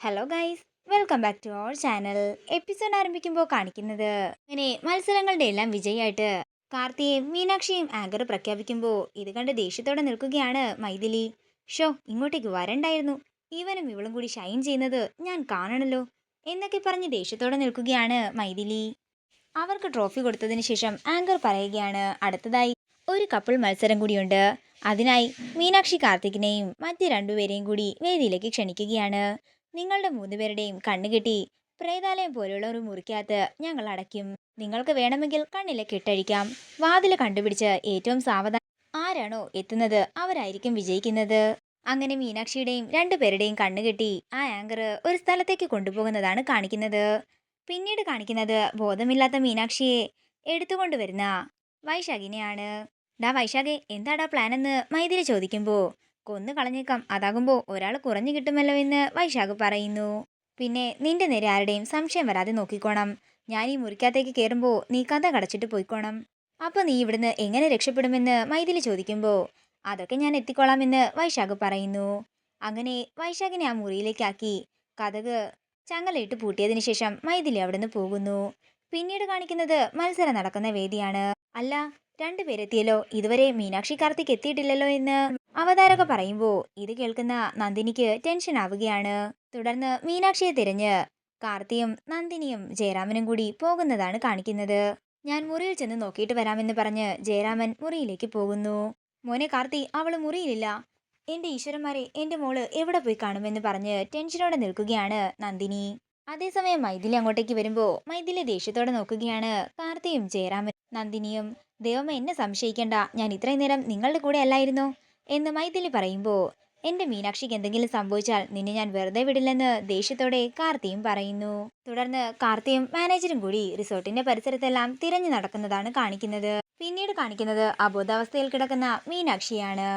Hello guys, welcome back to our channel. Episode ആരംഭിക്കുമ്പോൾ കാണിക്കുന്നത് ഇങ്ങനെ മത്സരങ്ങളുടെ എല്ലാം വിജയിയായിട്ട് കാർത്തിയെയും മീനാക്ഷിയും ആങ്കർ പ്രഖ്യാപിക്കുമ്പോൾ ഇത് കണ്ട് ദേഷ്യത്തോടെ നിൽക്കുകയാണ് മൈഥിലി. ഷോ, ഇങ്ങോട്ടേക്ക് വരണ്ടായിരുന്നു, ഇവനും ഇവളും കൂടി ഷൈൻ ചെയ്യുന്നത് ഞാൻ കാണണല്ലോ എന്നൊക്കെ പറഞ്ഞ് ദേഷ്യത്തോടെ നിൽക്കുകയാണ് മൈഥിലി. അവർക്ക് ട്രോഫി കൊടുത്തതിന് ശേഷം ആങ്കർ പറയുകയാണ്, അടുത്തതായി ഒരു കപ്പിൾ മത്സരം കൂടിയുണ്ട്. അതിനായി മീനാക്ഷി കാർത്തികിനെയും മറ്റ് രണ്ടുപേരെയും കൂടി വേദിയിലേക്ക് ക്ഷണിക്കുകയാണ്. നിങ്ങളുടെ മൂന്നുപേരുടെയും കണ്ണുകെട്ടി പ്രേതാലയം പോലുള്ള ഒരു മുറിക്കകത്ത് ഞങ്ങൾ അടയ്ക്കും. നിങ്ങൾക്ക് വേണമെങ്കിൽ കണ്ണിലെ കെട്ടഴിക്കാം. വാതില് കണ്ടുപിടിച്ച് ഏറ്റവും സാവധാനം ആരാണോ എത്തുന്നത് അവരായിരിക്കും വിജയിക്കുന്നത്. അങ്ങനെ മീനാക്ഷിയുടെയും രണ്ടുപേരുടെയും കണ്ണുകെട്ടി ആ ആങ്കർ ഒരു സ്ഥലത്തേക്ക് കൊണ്ടുപോകുന്നതാണ് കാണിക്കുന്നത്. പിന്നീട് കാണിക്കുന്നത് ബോധമില്ലാത്ത മീനാക്ഷിയെ എടുത്തുകൊണ്ടുവരുന്ന വൈശാഖിനെയാണ്. ഡാ വൈശാഖെ, എന്താടാ പ്ലാൻ എന്ന് മൈഥിലി ചോദിക്കുമ്പോൾ, കൊന്നു കളഞ്ഞേക്കാം, അതാകുമ്പോൾ ഒരാൾ കുറഞ്ഞു കിട്ടുമല്ലോ എന്ന് വൈശാഖ് പറയുന്നു. പിന്നെ നിന്റെ നേരെ ആരുടെയും സംശയം വരാതെ നോക്കിക്കോണം. ഞാൻ ഈ മുറിക്കകത്തേക്ക് കയറുമ്പോൾ നീ കഥ കടച്ചിട്ട് പോയിക്കോണം. അപ്പോൾ നീ ഇവിടുന്ന് എങ്ങനെ രക്ഷപ്പെടുമെന്ന് മൈഥിലി ചോദിക്കുമ്പോൾ, അതൊക്കെ ഞാൻ എത്തിക്കോളാമെന്ന് വൈശാഖ് പറയുന്നു. അങ്ങനെ വൈശാഖിനെ ആ മുറിയിലേക്കാക്കി കതക് ചങ്ങലയിട്ട് പൂട്ടിയതിനു ശേഷം മൈഥിലി അവിടുന്ന് പോകുന്നു. പിന്നീട് കാണിക്കുന്നത് മത്സരം നടക്കുന്ന വേദിയാണ്. അല്ല, രണ്ടുപേരെത്തിയല്ലോ, ഇതുവരെ മീനാക്ഷി കാർത്തിക് എത്തിയിട്ടില്ലല്ലോ എന്ന് അവതാരക പറയുമ്പോൾ ഇത് കേൾക്കുന്ന നന്ദിനിക്ക് ടെൻഷൻ ആവുകയാണ്. തുടർന്ന് മീനാക്ഷിയെ തിരഞ്ഞ് കാർത്തിയും നന്ദിനിയും ജയറാമനും കൂടി പോകുന്നതാണ് കാണിക്കുന്നത്. ഞാൻ മുറിയിൽ ചെന്ന് നോക്കിയിട്ട് വരാമെന്ന് പറഞ്ഞ് ജയറാമൻ മുറിയിലേക്ക് പോകുന്നു. മോനെ കാർത്തി, അവള് മുറിയിലില്ല. എന്റെ ഈശ്വരന്മാരെ, എന്റെ മോള് എവിടെ പോയി കാണുമെന്ന് പറഞ്ഞ് ടെൻഷനോടെ നിൽക്കുകയാണ് നന്ദിനി. അതേസമയം മൈഥിലി അങ്ങോട്ടേക്ക് വരുമ്പോൾ മൈഥിലി ദേഷ്യത്തോടെ നോക്കുകയാണ് കാർത്തിയും ജയറാമൻ നന്ദിനിയും. ദൈവമേ, എന്നെ സംശയിക്കണ്ട, ഞാൻ ഇത്രയും നേരം നിങ്ങളുടെ കൂടെ അല്ലായിരുന്നോ എന്ന് മൈഥിലി പറയുമ്പോൾ, എന്റെ മീനാക്ഷിക്ക് എന്തെങ്കിലും സംഭവിച്ചാൽ നിന്നെ ഞാൻ വെറുതെ വിടില്ലെന്ന് ദേഷ്യത്തോടെ കാർത്തിയും പറയുന്നു. തുടർന്ന് കാർത്തിയും മാനേജരും കൂടി റിസോർട്ടിന്റെ പരിസരത്തെല്ലാം തിരഞ്ഞു നടക്കുന്നതാണ് കാണിക്കുന്നത്. പിന്നീട് കാണിക്കുന്നത് അബോധാവസ്ഥയിൽ കിടക്കുന്ന മീനാക്ഷിയാണ്.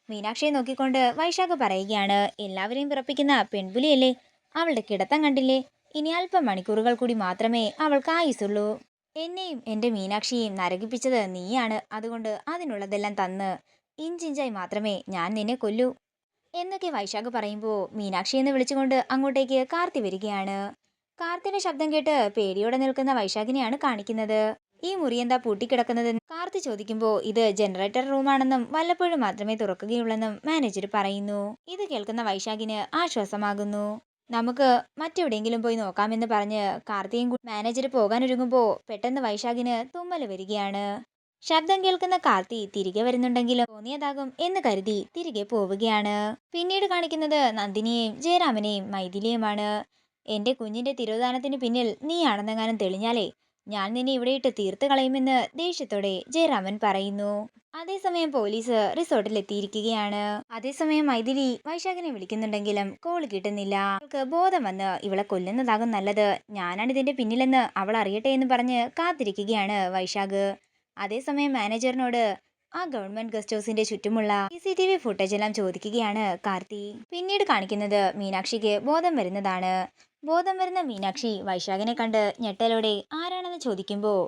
മീനാക്ഷിയെ നോക്കിക്കൊണ്ട് വൈശാഖ് പറയുകയാണ്, എല്ലാവരെയും വിറപ്പിക്കുന്ന പെൺപുലിയല്ലേ, അവളുടെ കിടത്തം കണ്ടില്ലേ, ഇനി അല്പം മണിക്കൂറുകൾ കൂടി മാത്രമേ അവൾക്ക് ആയുസുള്ളൂ. എന്നെയും എൻ്റെ മീനാക്ഷിയെയും നരകിപ്പിച്ചത് നീയാണ്, അതുകൊണ്ട് അതിനുള്ളതെല്ലാം തന്ന് ഇഞ്ചിഞ്ചായി മാത്രമേ ഞാൻ നിന്നെ കൊല്ലൂ എന്നൊക്കെ വൈശാഖ് പറയുമ്പോൾ മീനാക്ഷി എന്ന് വിളിച്ചുകൊണ്ട് അങ്ങോട്ടേക്ക് കാർത്തി വരികയാണ്. കാർത്തിയുടെ ശബ്ദം കേട്ട് പേടിയോടെ നിൽക്കുന്ന വൈശാഖിനെയാണ് കാണിക്കുന്നത്. ഈ മുറി എന്താ പൂട്ടിക്കിടക്കുന്നതെന്ന് കാർത്തി ചോദിക്കുമ്പോൾ, ഇത് ജനറേറ്റർ റൂമാണെന്നും വല്ലപ്പോഴും മാത്രമേ തുറക്കുകയുള്ളെന്നും മാനേജർ പറയുന്നു. ഇത് കേൾക്കുന്ന വൈശാഖിന് ആശ്വാസമാകുന്നു. നമുക്ക് മറ്റെവിടെയെങ്കിലും പോയി നോക്കാമെന്ന് പറഞ്ഞ് കാർത്തിയും മാനേജർ പോകാനൊരുങ്ങുമ്പോൾ പെട്ടെന്ന് വൈശാഖിന് തുമ്മല് വരികയാണ്. ശബ്ദം കേൾക്കുന്ന കാർത്തി തിരികെ വരുന്നുണ്ടെങ്കിലും തോന്നിയതാകും എന്ന് കരുതി തിരികെ പോവുകയാണ്. പിന്നീട് കാണിക്കുന്നത് നന്ദിനിയെയും ജയറാമനെയും മൈഥിലിയുമാണ്. എന്റെ കുഞ്ഞിന്റെ തിരോധാനത്തിന് പിന്നിൽ നീയാണെന്നെങ്ങാനും തെളിഞ്ഞാലേ ഞാൻ നിന്നെ ഇവിടെയിട്ട് തീർത്ത് കളയുമെന്ന് ദേഷ്യത്തോടെ ജയറാമൻ പറയുന്നു. അതേസമയം പോലീസ് റിസോർട്ടിൽ എത്തിയിരിക്കുകയാണ്. അതേസമയം മൈഥിലി വൈശാഖിനെ വിളിക്കുന്നുണ്ടെങ്കിലും കോള് കിട്ടുന്നില്ല. അവൾക്ക് ബോധം വന്ന് ഇവളെ കൊല്ലുന്നതാകും നല്ലത്, ഞാനാണ് ഇതിന്റെ പിന്നിലെന്ന് അവൾ അറിയട്ടെ എന്ന് പറഞ്ഞ് കാത്തിരിക്കുകയാണ് വൈശാഖ്. അതേസമയം മാനേജറിനോട് ആ ഗവൺമെന്റ് ഗസ്റ്റ് ഹൗസിന്റെ ചുറ്റുമുള്ള CCTV ഫുട്ടേജ് എല്ലാം ചോദിക്കുകയാണ് കാർത്തി. പിന്നീട് കാണിക്കുന്നത് മീനാക്ഷിക്ക് ബോധം വരുന്നതാണ്. ബോധം വരുന്ന മീനാക്ഷി വൈശാഖിനെ കണ്ട് ഞെട്ടലോടെ ആരാണെന്ന് ചോദിക്കുമ്പോൾ,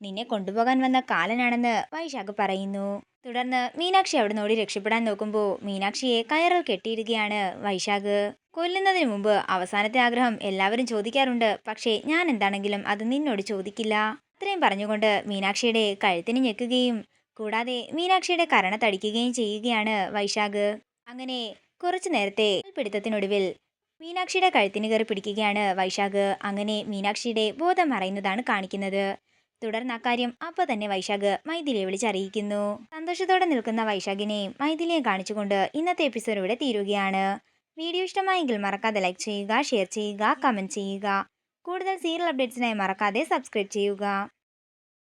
നിന്നെ കൊണ്ടുപോകാൻ വന്ന കാലനാണെന്ന് വൈശാഖ് പറയുന്നു. തുടർന്ന് മീനാക്ഷി അവിടെ നോടി രക്ഷപ്പെടാൻ നോക്കുമ്പോൾ മീനാക്ഷിയെ കയറിൽ കെട്ടിയിടുകയാണ് വൈശാഖ്. കൊല്ലുന്നതിന് മുമ്പ് അവസാനത്തെ ആഗ്രഹം എല്ലാവരും ചോദിക്കാറുണ്ട്, പക്ഷേ ഞാൻ എന്താണെങ്കിലും അത് നിന്നോട് ചോദിക്കില്ല. ഇത്രയും പറഞ്ഞുകൊണ്ട് മീനാക്ഷിയുടെ കഴുത്തിന് ഞെക്കുകയും കൂടാതെ മീനാക്ഷിയുടെ കരണത്തടിക്കുകയും ചെയ്യുകയാണ് വൈശാഖ്. അങ്ങനെ കുറച്ചു നേരത്തെ പിടുത്തത്തിനൊടുവിൽ മീനാക്ഷിയുടെ കഴുത്തിന് കയറി പിടിക്കുകയാണ് വൈശാഖ്. അങ്ങനെ മീനാക്ഷിയുടെ ബോധം മറയുന്നതാണ് കാണിക്കുന്നത്. തുടർന്ന് അക്കാര്യം അപ്പോൾ തന്നെ വൈശാഖ് മൈഥിലിയെ വിളിച്ചറിയിക്കുന്നു. സന്തോഷത്തോടെ നിൽക്കുന്ന വൈശാഖിനെയും മൈഥിലിയെയും കാണിച്ചുകൊണ്ട് ഇന്നത്തെ എപ്പിസോഡ് ഇവിടെ തീരുകയാണ്. വീഡിയോ ഇഷ്ടമായെങ്കിൽ മറക്കാതെ ലൈക്ക് ചെയ്യുക, ഷെയർ ചെയ്യുക, കമൻറ്റ് ചെയ്യുക. കൂടുതൽ സീരിയൽ അപ്ഡേറ്റ്സിനായി മറക്കാതെ സബ്സ്ക്രൈബ് ചെയ്യുക.